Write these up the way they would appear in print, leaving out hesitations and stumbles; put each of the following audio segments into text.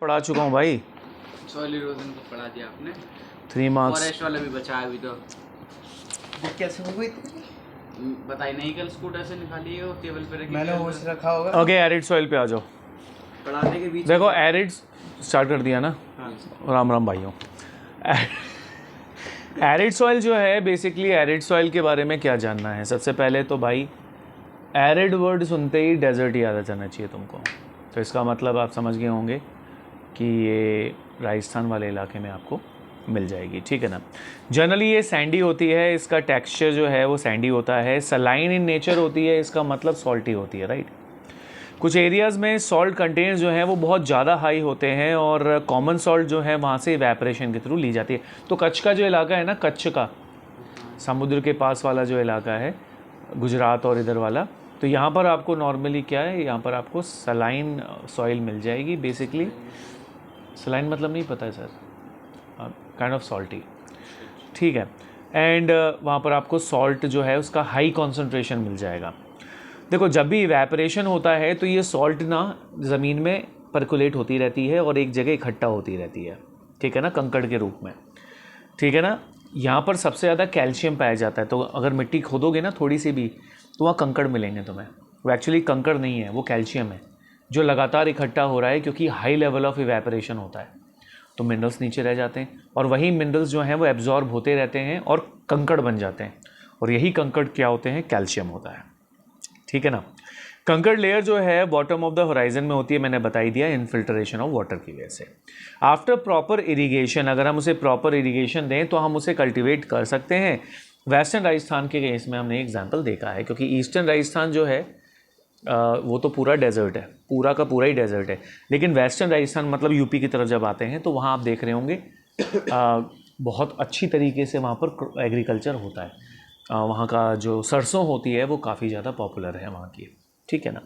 पढ़ा चुका हूँ भाई। सॉइल इरोजन को पढ़ा दिया आपने। 3 मार्क्स। फॉरेस्ट वाला भी बचा है अभी तो। ये कैसे हो गई? बताई नहीं, कल स्कूटर से निकाली है और टेबल पे रखी। मैंने होश रखा होगा। ओके, एरिड सॉइल पे आ जाओ। पढ़ाने के बीच देखो एरिड स्टार्ट कर दिया ना। हाँ। राम राम भाइयों। एरिड सॉइल जो है, बेसिकली एरिड सॉइल के बारे में क्या जानना है? सबसे पहले तो भाई एरिड वर्ड सुनते ही डेजर्ट याद आ जाना चाहिए तुमको। तो इसका मतलब आप समझ गए होंगे कि ये राजस्थान वाले इलाके में आपको मिल जाएगी, ठीक है ना। जनरली ये सैंडी होती है, इसका टेक्सचर जो है वो सैंडी होता है। सलाइन इन नेचर होती है, इसका मतलब सॉल्टी होती है, राइट। कुछ एरियाज़ में सॉल्ट कंटेंट्स जो हैं वो बहुत ज़्यादा हाई होते हैं और कॉमन सॉल्ट जो है वहाँ से इवेपोरेशन के थ्रू ली जाती है। तो कच्छ का जो इलाका है ना, कच्छ का समुद्र के पास वाला जो इलाका है, गुजरात और इधर वाला, तो यहाँ पर आपको नॉर्मली क्या है, यहाँ पर आपको सलाइन सॉइल मिल जाएगी। बेसिकली सलाइन मतलब नहीं पता है सर, काइंड ऑफ सॉल्टी, ठीक है। एंड वहाँ पर आपको सॉल्ट जो है उसका हाई कॉन्सेंट्रेशन मिल जाएगा। देखो जब भी इवेपोरेशन होता है तो ये सॉल्ट ना ज़मीन में परकुलेट होती रहती है और एक जगह इकट्ठा होती रहती है, ठीक है ना, कंकड़ के रूप में, ठीक है ना। यहाँ पर सबसे ज़्यादा कैल्शियम पाया जाता है, तो अगर मिट्टी खोदोगे ना थोड़ी सी भी तो वहाँ कंकड़ मिलेंगे तुम्हें। वो एक्चुअली कंकड़ नहीं है, वो कैल्शियम है जो लगातार इकट्ठा हो रहा है क्योंकि हाई लेवल ऑफ इवेपोरेशन होता है, तो मिनरल्स नीचे रह जाते हैं और वही मिनरल्स जो हैं वो एब्जॉर्ब होते रहते हैं और कंकड़ बन जाते हैं, और यही कंकड़ क्या होते हैं, कैल्शियम होता है, ठीक है ना। कंकड़ लेयर जो है बॉटम ऑफ द होराइजन में होती है, मैंने बताई दिया, इनफिल्ट्रेशन ऑफ वाटर की वजह से। आफ्टर प्रॉपर इरिगेशन, अगर हम उसे प्रॉपर इरिगेशन दें तो हम उसे कल्टीवेट कर सकते हैं। वेस्टर्न राजस्थान के केस में हमने एग्जाम्पल देखा है, क्योंकि ईस्टर्न राजस्थान जो है वो तो पूरा डेजर्ट है, पूरा का पूरा ही डेजर्ट है। लेकिन वेस्टर्न राजस्थान मतलब यूपी की तरफ जब आते हैं तो वहाँ आप देख रहे होंगे बहुत अच्छी तरीके से वहाँ पर एग्रीकल्चर होता है। वहाँ का जो सरसों होती है वो काफ़ी ज़्यादा पॉपुलर है वहाँ की, ठीक है ना।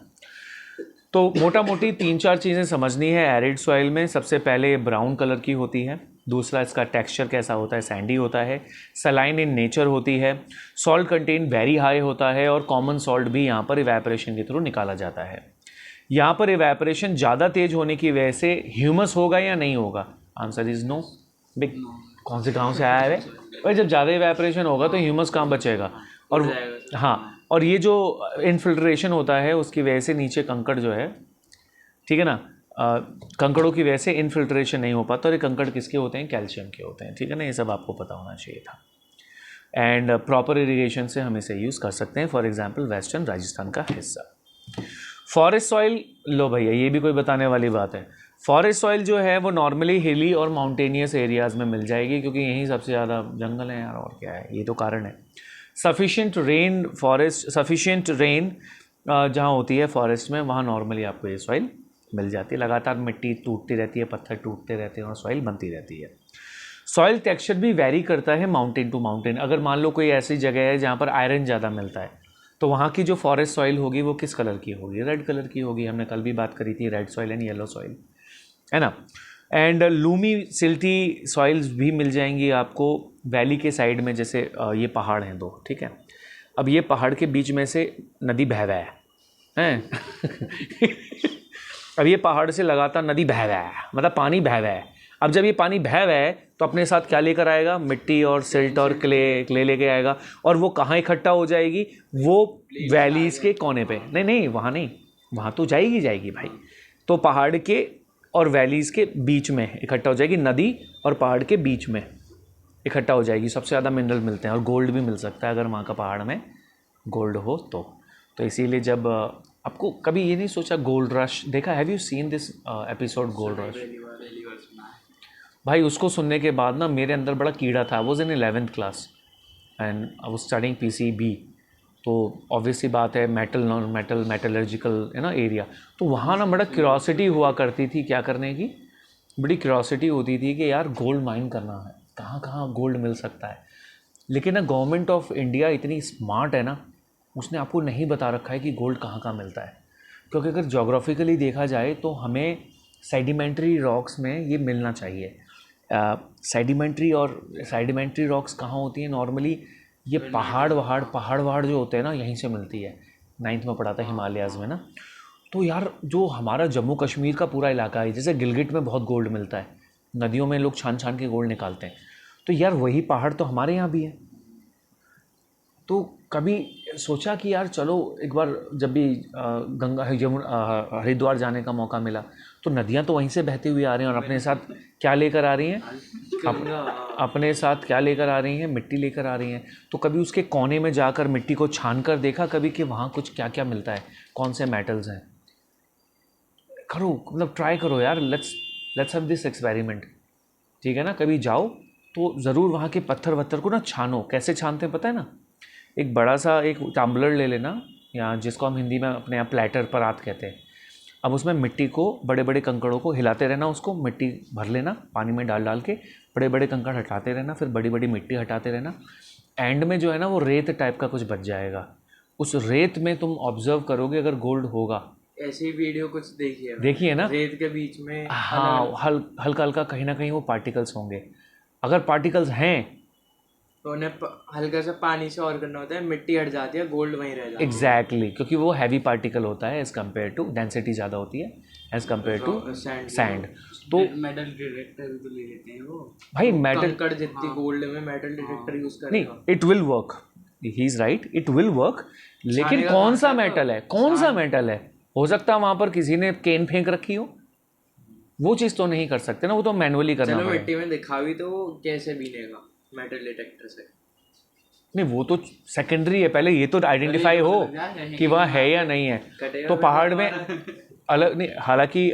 तो मोटा मोटी 3-4 चीज़ें समझनी है एरिड सॉइल में। सबसे पहले ब्राउन कलर की होती है, दूसरा इसका टेक्सचर कैसा होता है, सैंडी होता है, सलाइन इन नेचर होती है, सॉल्ट कंटेंट वेरी हाई होता है और कॉमन सॉल्ट भी यहाँ पर इवेपोरेशन के थ्रू निकाला जाता है। यहाँ पर इवेपोरेशन ज़्यादा तेज होने की वजह से ह्यूमस होगा या नहीं होगा? Answer is no. बिग कौन से गाँव से आया है भाई? जब ज़्यादा इवेपोरेशन होगा तो ह्यूमस कहाँ बचेगा? और हाँ, और ये जो इनफिल्ट्रेशन होता है उसकी वजह से नीचे कंकड़ जो है, ठीक है ना, कंकड़ों की वजह से इनफिल्ट्रेशन नहीं हो पाता। और ये कंकड़ किसके होते हैं? कैल्शियम के होते हैं, ठीक है ना। ये सब आपको पता होना चाहिए था। एंड प्रॉपर इरिगेशन से हम इसे यूज़ कर सकते हैं। फॉर एग्जांपल वेस्टर्न राजस्थान का हिस्सा। फॉरेस्ट सॉइल, लो भैया ये भी कोई बताने वाली बात है। फॉरेस्ट सॉइल जो है वो नॉर्मली हिली और माउंटेनियस एरियाज़ में मिल जाएगी, क्योंकि यहीं सबसे ज़्यादा जंगल है यार, और क्या है, ये तो कारण है। Sufficient rain, forest sufficient rain जहाँ होती है फॉरेस्ट में, वहाँ नॉर्मली आपको ये सॉइल मिल जाती है। लगातार मिट्टी टूटती रहती है, पत्थर टूटते रहते हैं और सॉइल बनती रहती है। सॉइल टेक्सचर भी वैरी करता है माउंटेन टू माउंटेन। अगर मान लो कोई ऐसी जगह है जहाँ पर आयरन ज़्यादा मिलता है, तो वहाँ की जो फॉरेस्ट सॉइल होगी वो किस कलर की होगी? रेड कलर की होगी। हमने कल भी बात करी थी, red soil and yellow soil, है ना। एंड लूमी सिल्टी सॉइल्स भी मिल जाएंगी आपको वैली के साइड में। जैसे ये पहाड़ हैं 2, ठीक है। अब ये पहाड़ के बीच में से नदी बह रहा है अब ये पहाड़ से लगातार नदी बह रहा है, मतलब पानी बह रहा है। अब जब ये पानी बह रहा है तो अपने साथ क्या लेकर आएगा? मिट्टी और सिल्ट और क्ले लेके आएगा। और वो कहाँ इकट्ठा हो जाएगी? वो वैलीज़ के कोने पे। नहीं, वहाँ नहीं, वहाँ तो जाएगी भाई। तो पहाड़ के और वैलीज़ के बीच में इकट्ठा हो जाएगी, नदी और पहाड़ के बीच में इकट्ठा हो जाएगी। सबसे ज़्यादा मिनरल मिलते हैं और गोल्ड भी मिल सकता है अगर वहाँ का पहाड़ में गोल्ड हो तो इसीलिए जब आपको कभी ये नहीं सोचा गोल्ड रश देखा? Have you seen this episode gold rush? भाई उसको सुनने के बाद ना मेरे अंदर बड़ा कीड़ा था। I was in 11th class and I was studying PCB, तो ऑब्वियसली बात है मेटल नॉन मेटल मेटलर्जिकल है ना एरिया। तो वहाँ ना बड़ा क्यूरोसिटी हुआ करती थी, क्या करने की बड़ी क्यूरोसिटी होती थी कि यार गोल्ड माइन करना है, कहाँ कहाँ गोल्ड मिल सकता है। लेकिन ना गवर्नमेंट ऑफ इंडिया इतनी स्मार्ट है ना, उसने आपको नहीं बता रखा है कि गोल्ड कहाँ कहाँ मिलता है। क्योंकि अगर जोग्राफिकली देखा जाए तो हमें सेडिमेंट्री रॉक्स में ये मिलना चाहिए। सेडिमेंट्री रॉक्स कहाँ होती हैं नॉर्मली? ये पहाड़ वहाड़ जो होते हैं ना, यहीं से मिलती है। 9th में पढ़ा था हिमालयाज़ में ना। तो यार जो हमारा जम्मू कश्मीर का पूरा इलाका है, जैसे गिलगिट में बहुत गोल्ड मिलता है, नदियों में लोग छान छान के गोल्ड निकालते हैं, तो यार वही पहाड़ तो हमारे यहाँ भी है। तो कभी सोचा कि यार चलो एक बार जब भी गंगा यमुना हरिद्वार जाने का मौका मिला, तो नदियाँ तो वहीं से बहती हुई आ रही हैं और अपने साथ क्या लेकर आ रही हैं, अपने साथ क्या लेकर आ रही हैं, मिट्टी लेकर आ रही हैं। तो कभी उसके कोने में जाकर मिट्टी को छान कर देखा कभी कि वहाँ कुछ क्या क्या मिलता है, कौन से मेटल्स हैं। करो, मतलब ट्राई करो यार, लेट्स हैव दिस एक्सपेरिमेंट, ठीक है ना। कभी जाओ तो ज़रूर वहाँ के पत्थर वत्थर को ना छानो। कैसे छानते हैं पता है ना, एक बड़ा सा एक टम्बलर ले लेना, या जिसको हम हिंदी में अपने यहाँ प्लेटर परात कहते हैं। अब उसमें मिट्टी को, बड़े बड़े कंकड़ों को हिलाते रहना, उसको मिट्टी भर लेना पानी में डाल डाल के, बड़े बड़े कंकड़ हटाते रहना, फिर बड़ी बड़ी मिट्टी हटाते रहना। एंड में जो है ना वो रेत टाइप का कुछ बच जाएगा। उस रेत में तुम ऑब्जर्व करोगे अगर गोल्ड होगा। ऐसी वीडियो कुछ देखिए ना, रेत के बीच में हाँ, हल्का हल्का कहीं ना कहीं वो पार्टिकल्स होंगे। अगर पार्टिकल्स हैं तो उन्हें हल्का सा पानी से और करना होता है, मिट्टी हट जाती है, गोल्ड वहीं रह जाता है। एग्जैक्टली, क्योंकि वो हैवी पार्टिकल होता है एज़ कम्पेयर टू, डेंसिटी ज़्यादा होती है एज़ कम्पेयर टू सैंड। तो मेटल डिटेक्टर भी तो ले लेते हैं वो भाई मेटल, कंकड़ जितनी गोल्ड में मेटल डिटेक्टर यूज नहीं, करेगा। It will work, he is right, it will work, लेकिन कौन सा मेटल है, कौन सा मेटल है। हो सकता है वहाँ पर किसी ने केन फेंक रखी हो, वो चीज़ तो नहीं कर सकते ना, वो तो मैनुअली करना चलो पड़ेगा। मिट्टी में दिखा भी तो वो कैसे बीनेगा मेटल डिटेक्टर से। नहीं, वो तो सेकेंडरी है, पहले ये तो आइडेंटिफाई हो कि वहाँ है या नहीं है। तो पहाड़ में अलग नहीं, हालांकि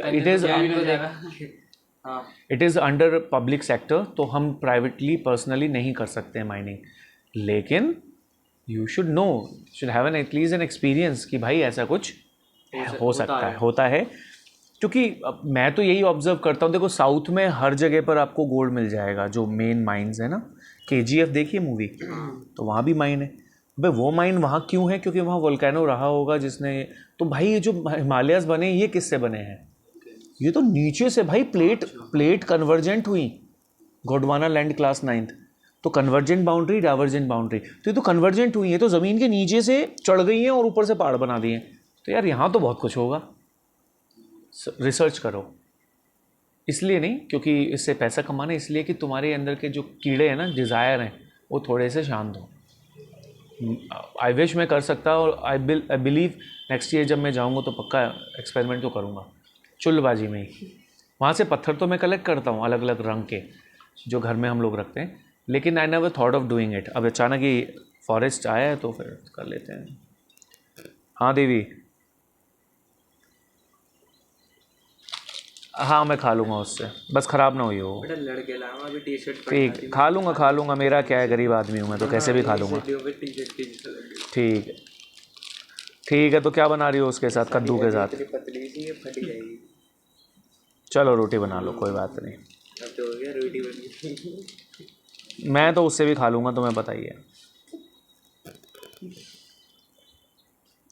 it is under public sector, तो हम प्राइवेटली पर्सनली नहीं कर सकते हैं माइनिंग, लेकिन you should know, should have an at least an experience कि भाई ऐसा कुछ हो सकता है, होता है। क्योंकि मैं तो यही ऑब्जर्व करता हूँ, देखो साउथ में हर जगह पर आपको गोल्ड मिल जाएगा, जो मेन माइंस है ना। KGF देखिए मूवी, तो वहाँ भी माइन है। भाई वो माइन वहाँ क्यों है, क्योंकि वहाँ वोल्केनो रहा होगा जिसने। तो भाई ये जो हिमालयस बने, ये किससे बने हैं, ये तो नीचे से भाई प्लेट कन्वर्जेंट हुई, गोंडवाना लैंड क्लास 9th। तो कन्वर्जेंट बाउंड्री, डाइवर्जेंट बाउंड्री, तो ये तो कन्वर्जेंट हुई है, तो ज़मीन के नीचे से चढ़ गई हैं और ऊपर से पहाड़ बना दिए। तो यार यहाँ तो बहुत कुछ होगा, रिसर्च करो। इसलिए नहीं क्योंकि इससे पैसा कमाना, इसलिए कि तुम्हारे अंदर के जो कीड़े हैं ना, डिज़ायर हैं, वो थोड़े से शांत हो। आई विश मैं कर सकता, और आई बिलीव नेक्स्ट ईयर जब मैं जाऊँगा तो पक्का एक्सपेरिमेंट तो करूँगा चुल्लबाजी में ही। वहाँ से पत्थर तो मैं कलेक्ट करता हूँ अलग अलग रंग के, जो घर में हम लोग रखते हैं, लेकिन I never thought of doing it. अब अचानक ही फॉरेस्ट आया है तो फिर कर लेते हैं। हाँ देवी, हाँ मैं खा लूँगा उससे, बस ख़राब ना हुई हो। बेटा लड़के लाऊंगा अभी टी-शर्ट ठीक, खा लूँगा, मेरा क्या है, गरीब आदमी हूँ मैं तो कैसे भी खा लूँगा। ठीक है, तो क्या बना रही हो उसके साथ, कद्दू के साथ? पतली सी है, फटी जाएगी। चलो रोटी बना लो, कोई बात नहीं, अब तो हो गया, रोटी बन गई। मैं तो उससे भी खा लूँगा, तुम्हें पता ही है।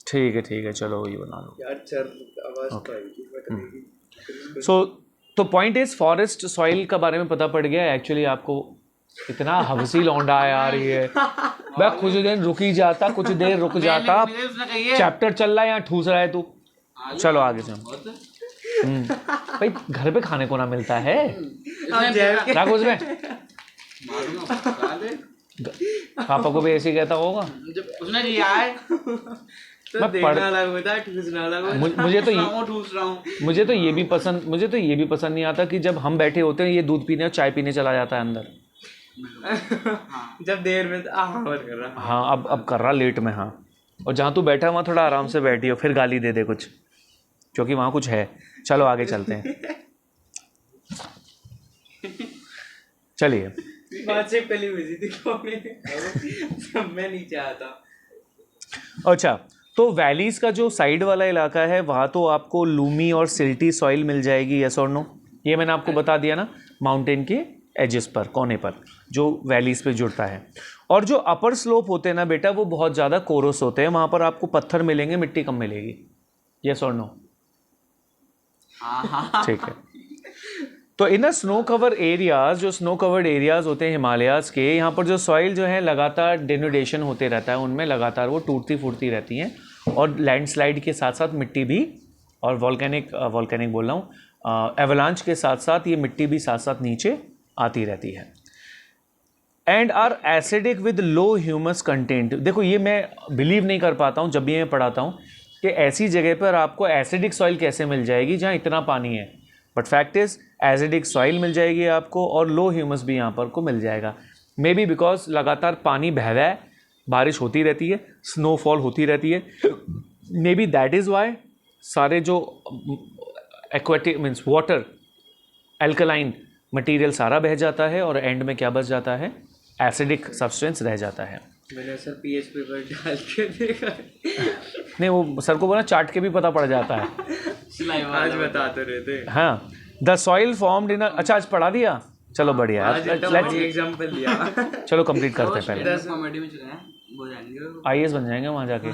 ठीक है, चलो वही बना लो यार। चल आवाज़ तो आएगी, फटेगी। सो तो पॉइंट इज, फॉरेस्ट सॉइल का बारे में पता पड़ गया एक्चुअली आपको। इतना हवसी लौंडा है यार ये, मैं कुछ देर रुक ही जाता, कुछ देर रुक जाता, चैप्टर चल रहा है यहाँ ठूस रहा है तू। चलो आगे से। भाई घर पे खाने को ना मिलता है, क्या कुछ में पापा को भी ऐसे कहता होगा, उसने लिया है तो देखना अलग होता है, ठूसना अलग होता है। मुझे तो ये भी पसंद नहीं आता कि जब हम बैठे होते हैं ये दूध पीने और चाय पीने चला जाता है अंदर। जब देर में हाँ कर रहा, हाँ अब कर रहा लेट में, हाँ। और जहाँ तू बैठा वहाँ थोड़ा आराम से बैठी हो, फिर गाली दे दे कुछ, क्योंकि वहाँ कुछ है। चलो आगे चलते हैं, चलिए। बात से पहली हुई थी सब मैं नीचे आता। अच्छा, तो वैलीज़ का जो साइड वाला इलाका है वहाँ तो आपको लूमी और सिल्टी सॉइल मिल जाएगी, यस और नो? ये मैंने आपको बता दिया ना, माउंटेन के एजेस पर, कोने पर, जो वैलीज़ पे जुड़ता है। और जो अपर स्लोप होते हैं ना बेटा, वो बहुत ज़्यादा कोरस होते हैं, वहाँ पर आपको पत्थर मिलेंगे, मिट्टी कम मिलेगी, यस और नो? ठीक है। तो इन स्नो कवर एरियाज, जो स्नो कवर्ड एरियाज होते हैं हिमालयाज़ के, यहाँ पर जो सॉइल जो है लगातार डेनुडेशन होते रहता है, उनमें लगातार वो टूटती फूटती रहती हैं, और लैंडस्लाइड के साथ साथ मिट्टी भी और वॉल्केनिक बोल रहा हूँ, एवलांच के साथ साथ ये मिट्टी भी साथ साथ नीचे आती रहती है। And are acidic with low humus content. देखो ये मैं बिलीव नहीं कर पाता हूँ जब भी मैं पढ़ाता हूँ कि ऐसी जगह पर आपको एसिडिक सॉइल कैसे मिल जाएगी जहाँ इतना पानी है, but fact is acidic soil मिल जाएगी आपको और लो ह्यूमस भी यहाँ पर को मिल जाएगा। मे बी बिकॉज लगातार पानी बह रहा है, बारिश होती रहती है, स्नोफॉल होती रहती है, may be that is why सारे जो aquatic means water alkaline material सारा बह जाता है और एंड में क्या बच जाता है, एसिडिक सब्सटेंस रह जाता है। मैंने सर पीएच पेपर डाल के देखा। नहीं वो सर को बोला चाट के भी पता पड़ जाता है। आज बता तो रहे थे। हाँ, द सॉइल फॉर्म्ड इन अच्छा आज पढ़ा दिया, चलो बढ़िया आज एग्जांपल दिया। चलो कंप्लीट करते हैं पहले, कॉमेडी में चले हैं वो जाएंगे। आईएएस बन जाएंगे वहाँ जाके।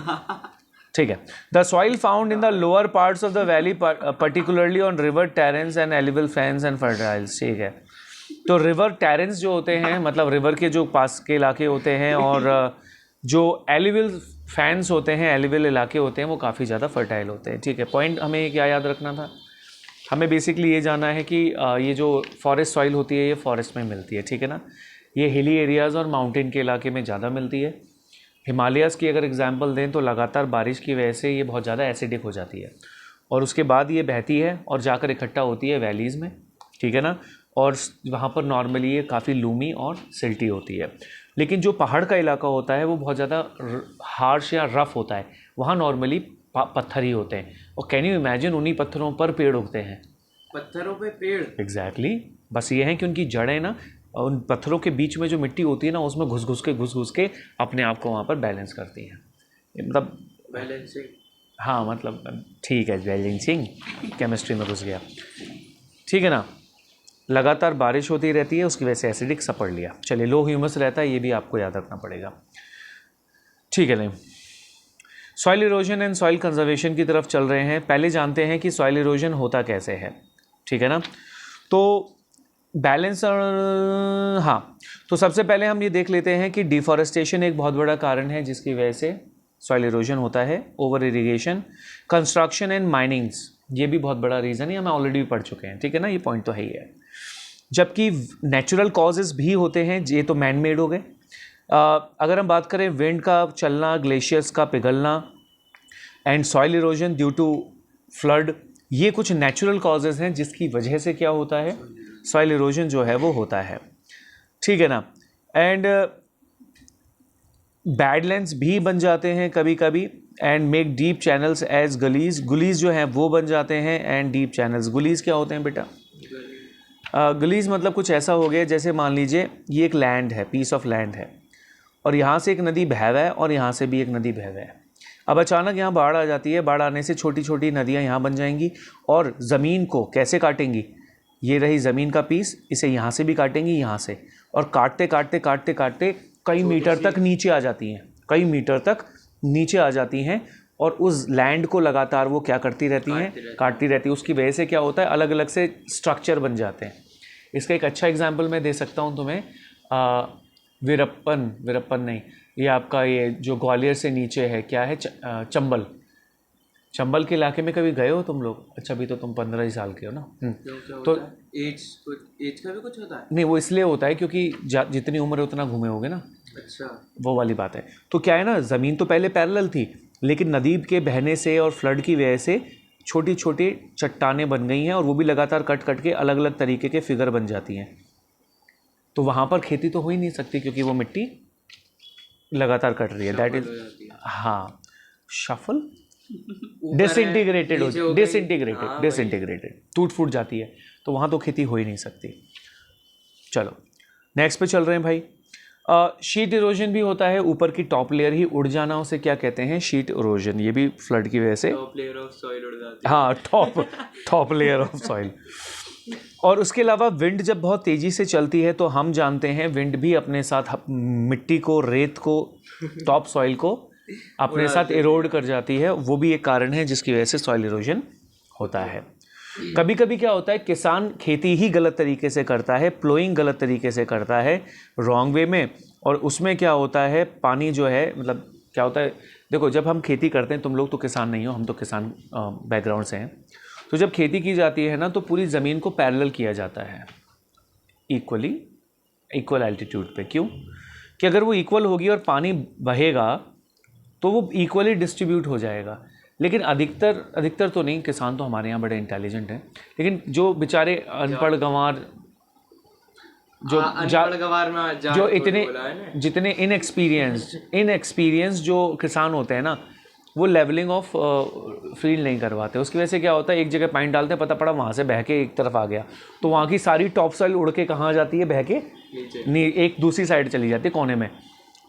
ठीक है। The soil found in the lower parts of the valley particularly on river terraces and alluvial fans and fertiles. ठीक है, तो रिवर टेरेंस जो होते हैं मतलब रिवर के जो पास के इलाके होते हैं और जो एलिवल फैंस होते हैं, एलिवल इलाके होते हैं, वो काफ़ी ज़्यादा फर्टाइल होते हैं। ठीक है, पॉइंट हमें क्या याद रखना था, हमें बेसिकली ये जानना है कि ये जो फॉरेस्ट सॉइल होती है ये फॉरेस्ट में मिलती है। ठीक है ना, ये हिली एरियाज़ और माउंटेन के इलाके में ज़्यादा मिलती है। हिमालयाज़ की अगर एग्जांपल दें तो लगातार बारिश की वजह से ये बहुत ज़्यादा एसिडिक हो जाती है और उसके बाद ये बहती है और जाकर इकट्ठा होती है वैलीज़ में। ठीक है ना, और वहाँ पर नॉर्मली ये काफ़ी लूमी और सिल्टी होती है। लेकिन जो पहाड़ का इलाका होता है वो बहुत ज़्यादा हार्श या रफ़ होता है, वहाँ नॉर्मली पत्थर ही होते हैं। और कैन यू इमेजिन उन्हीं पत्थरों पर पेड़ उगते हैं। पत्थरों पे पेड़? एग्जैक्टली बस ये है कि उनकी जड़ें ना उन पत्थरों के बीच में जो मिट्टी होती है ना उसमें घुस घुस के अपने आप को वहाँ पर बैलेंस करती हैं। मतलब बैलेंसिंग, हाँ मतलब ठीक है, बैलेंसिंग केमिस्ट्री में घुस गया। ठीक है ना, लगातार बारिश होती रहती है, उसकी वजह से एसिडिक सा पढ़ लिया। चलिए, लो ह्यूमस रहता है, ये भी आपको याद रखना पड़ेगा। ठीक है, नहीं soil erosion and soil conservation की तरफ चल रहे हैं। पहले जानते हैं कि सॉइल इरोजन होता कैसे है। ठीक है ना, तो बैलेंस, हाँ, तो सबसे पहले हम ये देख लेते हैं कि डिफॉरेस्टेशन एक बहुत बड़ा कारण है जिसकी वजह से सॉइल इरोजन होता है। Over irrigation, construction and minings, ये भी बहुत बड़ा रीज़न है, हम ऑलरेडी भी पढ़ चुके हैं। ठीक है ना, ये पॉइंट तो है ही है। जबकि नेचुरल कॉजेज़ भी होते हैं, ये तो मैन मेड हो गए। अगर हम बात करें विंड का चलना, ग्लेशियर्स का पिघलना and soil erosion due to flood, ये कुछ नेचुरल कॉजेज़ हैं जिसकी वजह से क्या होता है, सॉइल इरोजन जो है वो होता है। ठीक है ना, एंड बैडलैंड्स भी बन जाते हैं कभी कभी and make deep channels as gullies, gullies जो हैं वो बन जाते हैं एंड डीप चैनल्स। गुलीज क्या होते हैं बेटा? गलीज मतलब कुछ ऐसा हो गया जैसे मान लीजिए ये एक लैंड है, पीस ऑफ लैंड है और यहाँ से एक नदी बह रहा है और यहाँ से भी एक नदी बह रहा है। अब अचानक यहाँ बाढ़ आ जाती है, बाढ़ आने से छोटी छोटी नदियाँ यहाँ बन जाएंगी और ज़मीन को कैसे काटेंगी, ये रही ज़मीन का पीस, इसे यहाँ से भी काटेंगी यहाँ से, और काटते काटते काटते काटते कई मीटर तक नीचे आ जाती हैं, कई मीटर तक नीचे आ जाती हैं और उस लैंड को लगातार वो क्या करती रहती हैं, काटती रहती है। उसकी वजह से क्या होता है, अलग अलग से स्ट्रक्चर बन जाते हैं। इसका एक अच्छा एग्जाम्पल मैं दे सकता हूँ तुम्हें, वीरप्पन नहीं, ये आपका ये जो ग्वालियर से नीचे है क्या है, चंबल के इलाके में कभी गए हो तुम लोग? अच्छा, भी तो तुम 15 ही साल के हो ना। तो एज का भी कुछ होता है? नहीं, वो इसलिए होता है क्योंकि जितनी उम्र है उतना घूमे होगे ना। अच्छा, वो वाली बात है। तो क्या है ना, ज़मीन तो पहले पैरेलल थी लेकिन नदी के बहने से और फ्लड की वजह से छोटी छोटी चट्टानें बन गई हैं और वो भी लगातार कट कट के अलग अलग तरीके के फिगर बन जाती हैं। तो वहाँ पर खेती तो हो ही नहीं सकती क्योंकि वो मिट्टी लगातार कट रही है। दैट इज, हाँ, शफल, डिसइंटीग्रेटेड डिसइंटीग्रेटेड टूट फूट जाती है, तो वहाँ तो खेती हो ही नहीं सकती। चलो नेक्स्ट पे चल रहे हैं भाई। शीट इरोजन भी होता है, ऊपर की टॉप लेयर ही उड़ जाना, उसे क्या कहते हैं, शीट इरोजन। ये भी फ्लड की वजह से टॉप लेयर ऑफ सॉइल उड़ जाती है। हाँ, टॉप लेयर ऑफ सॉइल। और उसके अलावा विंड जब बहुत तेज़ी से चलती है तो हम जानते हैं विंड भी अपने साथ मिट्टी को, रेत को, टॉप सॉइल को अपने साथ इरोड कर जाती है। वो भी एक कारण है जिसकी वजह से सॉइल इरोजन होता है। कभी कभी क्या होता है, किसान खेती ही गलत तरीके से करता है, प्लोइंग गलत तरीके से करता है, रॉन्ग वे में, और उसमें क्या होता है, पानी जो है मतलब क्या होता है, देखो जब हम खेती करते हैं, तुम लोग तो किसान नहीं हो, हम तो किसान बैकग्राउंड से हैं, तो जब खेती की जाती है ना तो पूरी ज़मीन को पैरेलल किया जाता है इक्वल एल्टीट्यूड पे। क्यों? कि अगर वो इक्वल होगी और पानी बहेगा तो वो इक्वली डिस्ट्रीब्यूट हो जाएगा। लेकिन अधिकतर तो नहीं, किसान तो हमारे यहाँ बड़े इंटेलिजेंट हैं, लेकिन जो बेचारे अनपढ़ गंवार जो जितने इनएक्सपीरियंस जो किसान होते हैं ना, वो लेवलिंग ऑफ फील्ड नहीं करवाते। उसकी वजह से क्या होता है, एक जगह पानी डालते हैं, पता पड़ा वहाँ से बह के एक तरफ आ गया, तो वहाँ की सारी टॉप सॉइल उड़ के कहाँ जाती है, बह के एक दूसरी साइड चली जाती है कोने में।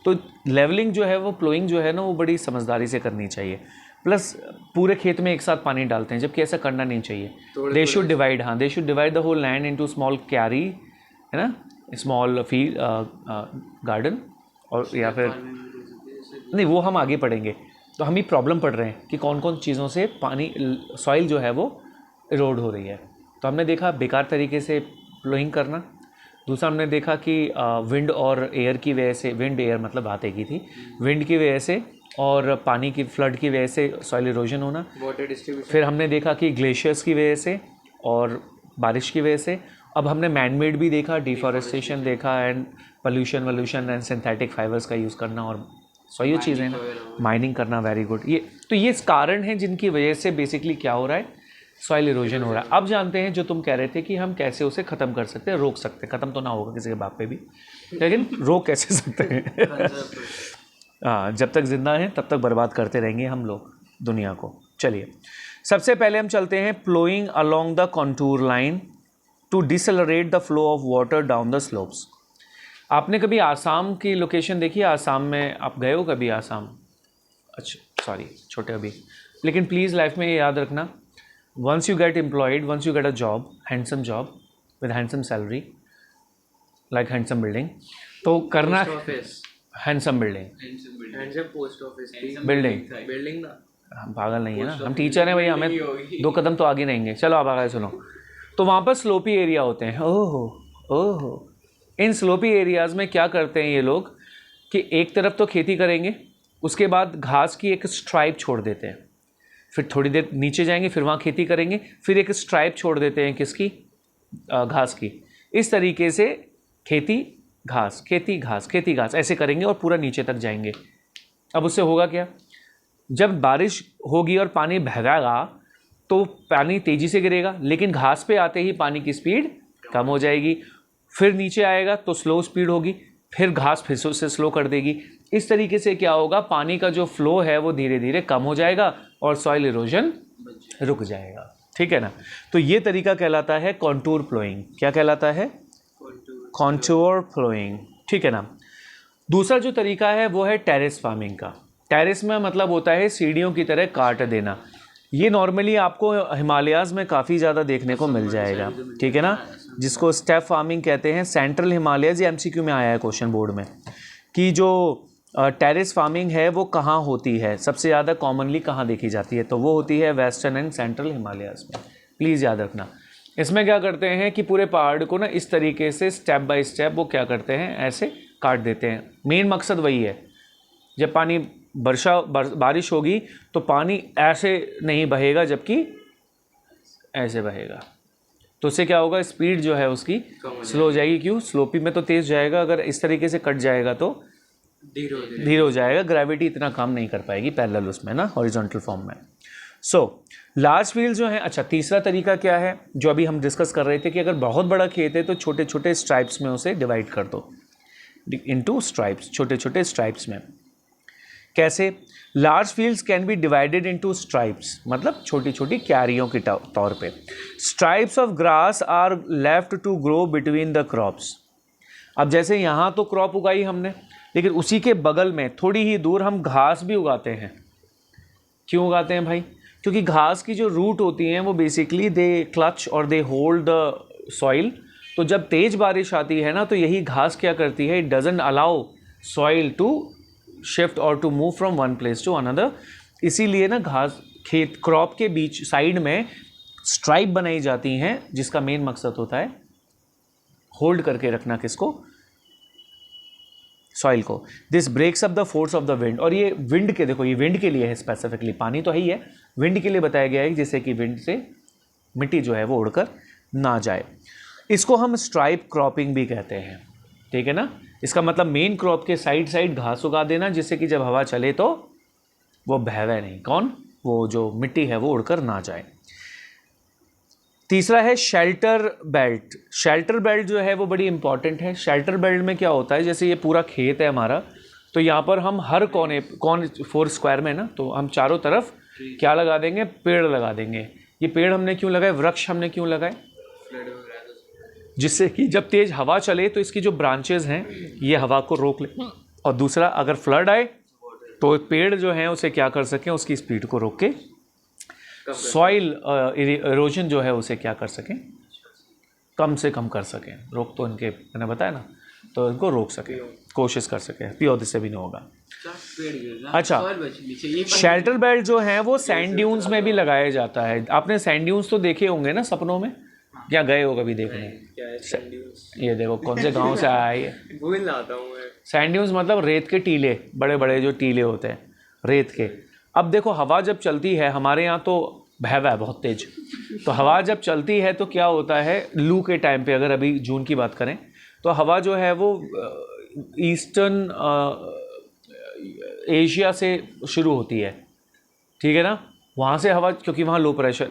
तो लेवलिंग जो है वो प्लोइंग जो है ना वो बड़ी समझदारी से करनी चाहिए। प्लस पूरे खेत में एक साथ पानी डालते हैं, जबकि ऐसा करना नहीं चाहिए। They should divide the whole land into small क्यारी, है ना, स्मॉल फील्ड गार्डन, और या फिर नहीं, वो हम आगे पढ़ेंगे। तो हम ही प्रॉब्लम पढ़ रहे हैं कि कौन कौन चीज़ों से पानी सॉइल जो है वो इरोड हो रही है। तो हमने देखा बेकार तरीके से प्लोइंग करना। दूसरा हमने देखा कि विंड और एयर की वजह से, विंड एयर मतलब बात एक ही थी, विंड की वजह से और पानी की फ्लड की वजह से सॉइल इरोजन होना। Water distribution. फिर हमने देखा कि ग्लेशियर्स की वजह से और बारिश की वजह से। अब हमने मैनमेड भी देखा, डिफॉरेस्टेशन देखा, and pollution and synthetic fibres का यूज़ करना, और सो ये चीज़ें ना, माइनिंग करना। Very good. ये कारण हैं जिनकी वजह से बेसिकली क्या हो रहा है, सॉइल इरोजन हो रहा है। अब जानते हैं जो तुम कह रहे थे कि हम कैसे उसे ख़त्म कर सकते हैं, रोक सकते हैं। ख़त्म तो ना होगा किसी के बाप पे भी, लेकिन रोक कैसे सकते हैं। हाँ, जब तक जिंदा हैं तब तक बर्बाद करते रहेंगे हम लोग दुनिया को। चलिए, सबसे पहले हम चलते हैं ploughing along the contour line to decelerate the flow of water down the slopes. आपने कभी आसाम की लोकेशन देखी है? आसाम में आप गए हो कभी? आसाम, अच्छा सॉरी छोटे अभी, लेकिन प्लीज़ लाइफ में ये याद रखना, once you get employed, once you get a job, handsome job with handsome salary, like handsome building, तो करना handsome building, post office building ना, हम पागल नहीं है ना, हम टीचर हैं भाई, हमें 2 कदम तो आगे रहेंगे। चलो आप आगे सुनो। तो वहाँ पर स्लोपी एरिया होते हैं। ओहो, इन स्लोपी एरियाज़ में क्या करते हैं ये लोग कि एक तरफ तो खेती करेंगे, उसके बाद घास की एक स्ट्राइप छोड़ देते हैं, फिर थोड़ी देर नीचे जाएंगे, फिर वहाँ खेती करेंगे, फिर एक स्ट्राइप छोड़ देते हैं किसकी, घास की। इस तरीके से खेती घास ऐसे करेंगे और पूरा नीचे तक जाएंगे। अब उससे होगा क्या, जब बारिश होगी और पानी बहेगा तो पानी तेज़ी से गिरेगा, लेकिन घास पे आते ही पानी की स्पीड कम हो जाएगी, फिर नीचे आएगा तो स्लो स्पीड होगी, फिर घास फिर से स्लो कर देगी। इस तरीके से क्या होगा, पानी का जो फ्लो है वो धीरे धीरे कम हो जाएगा और सॉइल इरोजन रुक जाएगा। ठीक है ना। तो ये तरीका कहलाता है कॉन्टूर प्लोइंग। क्या कहलाता है? Contour ploughing. ठीक है ना। दूसरा जो तरीका है वो है टेरेस फार्मिंग का। टेरेस में मतलब होता है सीढ़ियों की तरह काट देना। ये नॉर्मली आपको हिमालयाज़ में काफ़ी ज़्यादा देखने को मिल जाएगा। ठीक है ना, जिसको स्टेप फार्मिंग कहते हैं। सेंट्रल हिमालयाज़, ये एमसीक्यू में आया है क्वेश्चन बोर्ड में, कि जो टेरेस फार्मिंग है वो कहाँ होती है, सबसे ज़्यादा कॉमनली कहाँ देखी जाती है, तो वो होती है वेस्टर्न एंड सेंट्रल हिमालयाज़ में। प्लीज़ याद रखना। इसमें क्या करते हैं कि पूरे पहाड़ को ना इस तरीके से स्टेप बाय स्टेप वो क्या करते हैं, ऐसे काट देते हैं। मेन मकसद वही है, जब पानी बारिश होगी तो पानी ऐसे नहीं बहेगा जबकि ऐसे बहेगा, तो उससे क्या होगा, स्पीड जो है उसकी स्लो हो जाएगी। क्यों? स्लोपी में तो तेज़ जाएगा, अगर इस तरीके से कट जाएगा तो धीरे हो जाएगा। ग्रेविटी इतना काम नहीं कर पाएगी पैरेलल उसमें ना, हॉरिजॉन्टल फॉर्म में। सो लार्ज फील्ड जो है। अच्छा, तीसरा तरीका क्या है जो अभी हम डिस्कस कर रहे थे, कि अगर बहुत बड़ा खेत है तो छोटे छोटे स्ट्राइप्स में उसे डिवाइड कर दो, इनटू स्ट्राइप्स, छोटे छोटे स्ट्राइप्स में। कैसे? Large fields can be divided into stripes, मतलब छोटी छोटी क्यारियों के तौर पे। Stripes of grass are left to grow between the crops. अब जैसे यहाँ तो क्रॉप उगाई हमने, लेकिन उसी के बगल में थोड़ी ही दूर हम घास भी उगाते हैं। क्यों उगाते हैं भाई? क्योंकि घास की जो रूट होती हैं वो बेसिकली दे क्लच और दे होल्ड द सॉइल। तो जब तेज़ बारिश आती है ना, तो यही घास क्या करती है, it doesn't allow soil to shift और to move from one place to another. इसीलिए ना घास खेत क्रॉप के बीच साइड में स्ट्राइप बनाई जाती हैं, जिसका मेन मकसद होता है होल्ड करके रखना किसको, सॉइल को। This breaks up the force of the wind, और ये विंड के, देखो ये विंड के लिए है स्पेसिफिकली, पानी तो है ही है, विंड के लिए बताया गया है जिससे कि विंड से मिट्टी जो है वो उड़कर ना जाए। इसको हम स्ट्राइप क्रॉपिंग भी कहते हैं, ठीक है ना। इसका मतलब मेन क्रॉप के साइड साइड घास उगा देना जिससे कि जब हवा चले तो वो बहवे नहीं, कौन, वो जो मिट्टी है वो उड़कर ना जाए। तीसरा है शेल्टर बेल्ट। शेल्टर बेल्ट जो है वो बड़ी इंपॉर्टेंट है। शेल्टर बेल्ट में क्या होता है, जैसे ये पूरा खेत है हमारा, तो यहाँ पर हम हर कोने 4 स्क्वायर में ना, तो हम चारों तरफ क्या लगा देंगे, पेड़ लगा देंगे। ये पेड़ हमने क्यों लगाए, वृक्ष हमने क्यों लगाए, जिससे कि जब तेज हवा चले तो इसकी जो ब्रांचेज हैं ये हवा को रोक ले, और दूसरा अगर फ्लड आए तो पेड़ जो हैं उसे क्या कर सकें, उसकी स्पीड को रोक के सॉइल इरोजन जो है उसे क्या कर सकें, कम से कम कर सकें। रोक तो इनके मैंने बताया ना, तो इनको रोक सकें, कोशिश कर सकें, पियोदे से भी नहीं होगा। अच्छा, शेल्टर बेल्ट जो है वो सैंड ड्यून्स में भी लगाया जाता है। आपने सैंड ड्यून्स तो देखे होंगे ना सपनों में, क्या गए हो कभी देखने? क्या है सैंड ड्यून्स? ये देखो कौन से गांव से आया है ये। भूल जाता हूँ मैं। सैंड ड्यून्स मतलब रेत के टीले, बड़े बड़े जो टीले होते हैं रेत के। अब देखो हवा जब चलती है, हमारे यहाँ तो बहवा है बहुत तेज, तो हवा जब चलती है तो क्या होता है, लू के टाइम पे अगर अभी जून की बात करें तो हवा जो है वो ईस्टर्न एशिया से शुरू होती है, ठीक है ना। वहाँ से हवा, क्योंकि वहाँ लो प्रेशर,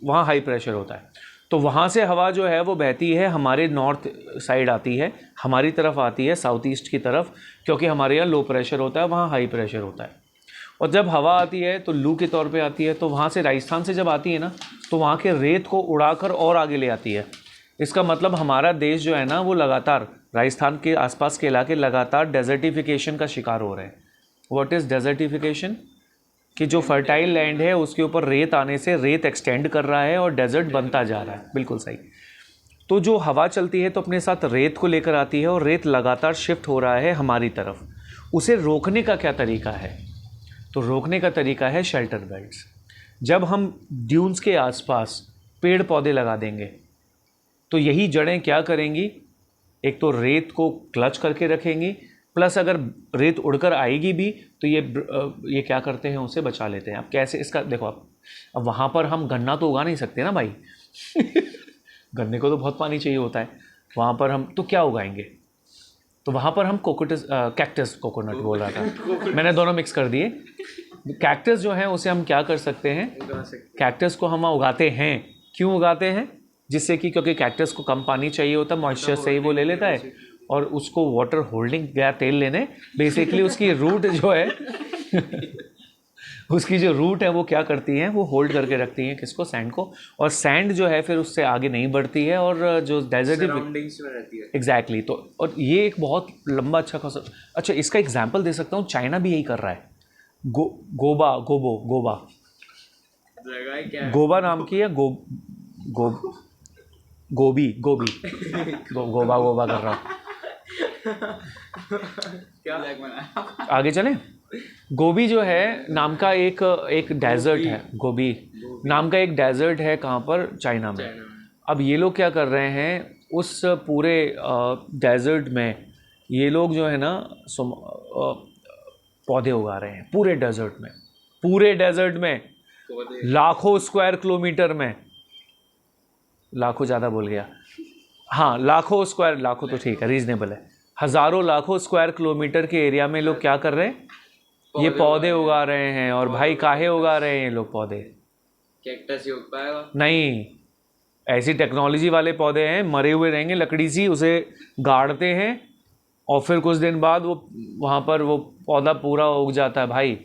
वहाँ हाई प्रेशर होता है, तो वहाँ से हवा जो है वो बहती है, हमारे नॉर्थ साइड आती है, हमारी तरफ आती है साउथ ईस्ट की तरफ, क्योंकि हमारे यहाँ लो प्रेशर होता है, वहाँ हाई प्रेशर होता है। और जब हवा आती है तो लू के तौर पे आती है, तो वहाँ से राजस्थान से जब आती है ना, तो वहाँ के रेत को उड़ाकर और आगे ले आती है। इसका मतलब हमारा देश जो है ना वो लगातार, राजस्थान के आसपास के इलाके लगातार डेजर्टिफिकेशन का शिकार हो रहे हैं। What is desertification? कि जो फर्टाइल लैंड है उसके ऊपर रेत आने से रेत एक्सटेंड कर रहा है और डेजर्ट बनता जा रहा है। बिल्कुल सही। तो जो हवा चलती है तो अपने साथ रेत को लेकर आती है, और रेत लगातार शिफ्ट हो रहा है हमारी तरफ। उसे रोकने का क्या तरीका है? तो रोकने का तरीका है शेल्टर बेल्ट्स। जब हम ड्यून्स के आसपास पेड़ पौधे लगा देंगे तो यही जड़ें क्या करेंगी, एक तो रेत को क्लच करके रखेंगी, प्लस अगर रेत उड़कर आएगी भी तो ये क्या करते हैं, उसे बचा लेते हैं। अब कैसे, इसका देखो, अब वहाँ पर हम गन्ना तो उगा नहीं सकते ना भाई गन्ने को तो बहुत पानी चाहिए होता है। वहाँ पर हम तो क्या उगाएंगे, तो वहाँ पर हम कैक्टस, कोकोनट बोल रहा था मैंने, दोनों मिक्स कर दिए। कैक्टस जो है उसे हम क्या कर सकते हैं, कैक्टस को हम उगाते हैं। क्यों उगाते हैं? जिससे कि क्योंकि कैक्टस को कम पानी चाहिए होता है, मॉइस्चर से ही वो ले लेता है, और उसको वाटर होल्डिंग गया तेल लेने, बेसिकली उसकी रूट जो है उसकी जो रूट है वो क्या करती हैं, वो होल्ड करके रखती हैं किसको, सैंड को। और सैंड जो है फिर उससे आगे नहीं बढ़ती है, और जो डेजर्ट सराउंडिंग्स में रहती है। एग्जैक्टली। तो और ये एक बहुत लंबा अच्छा इसका एग्जाम्पल दे सकता हूँ, चाइना भी यही कर रहा है। गोबा गोबा नाम की है, गोबी गोबा कर रहा हूँ। क्या आगे चलें। गोबी जो है नाम का एक डेजर्ट है, गोबी नाम का एक डेजर्ट है, कहाँ पर, चाइना में। अब ये लोग क्या कर रहे हैं, उस पूरे डेजर्ट में ये लोग जो है ना पौधे उगा रहे हैं पूरे डेजर्ट में लाखों स्क्वायर किलोमीटर में, लाखों ज़्यादा बोल गया, हाँ लाखों तो ठीक है, रीजनेबल है, हज़ारों लाखों स्क्वायर किलोमीटर के एरिया में लोग क्या कर रहे हैं, ये पौधे उगा रहे हैं। और भाई काहे उगा रहे हैं ये लोग पौधे? कैक्टस ही उग पाएगा? नहीं, ऐसी टेक्नोलॉजी वाले पौधे हैं, मरे हुए रहेंगे, लकड़ी सी उसे गाड़ते हैं और फिर कुछ दिन बाद वो वहाँ पर वो पौधा पूरा उग जाता है भाई।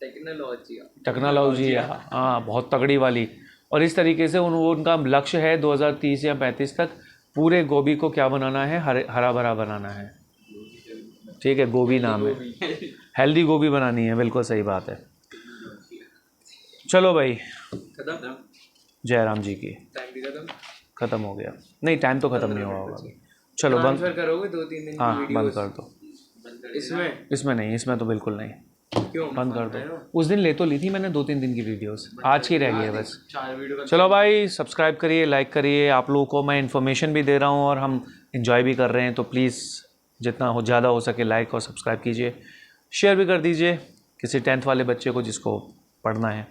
टेक्नोलॉजी हाँ, बहुत तगड़ी वाली। और इस तरीके से उनका लक्ष्य है 2030 या 35 तक पूरे गोभी को क्या बनाना है, हरा भरा बनाना है। ठीक है, गोभी नाम है, हेल्दी गोभी बनानी है, बिल्कुल सही बात है। चलो भाई, खत्म, जयराम जी की टाइम भी खत्म हो गया। नहीं, टाइम तो खत्म नहीं हुआ होगा अभी। चलो बंद करोगे 2-3 दिन हाँ, की वीडियो बंद कर दो। इसमें नहीं, इसमें तो बिल्कुल नहीं, क्यों बंद कर दो। उस दिन ले तो ली थी मैंने 2-3 दिन की वीडियोस, आज की रह गई है बस। 4 वीडियो। चलो भाई, सब्सक्राइब करिए, लाइक करिए। आप लोगों को मैं इन्फॉर्मेशन भी दे रहा हूँ और हम इंजॉय भी कर रहे हैं, तो प्लीज़ जितना हो ज़्यादा हो सके लाइक और सब्सक्राइब कीजिए, शेयर भी कर दीजिए किसी 10th वाले बच्चे को जिसको पढ़ना है।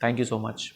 Thank you so much.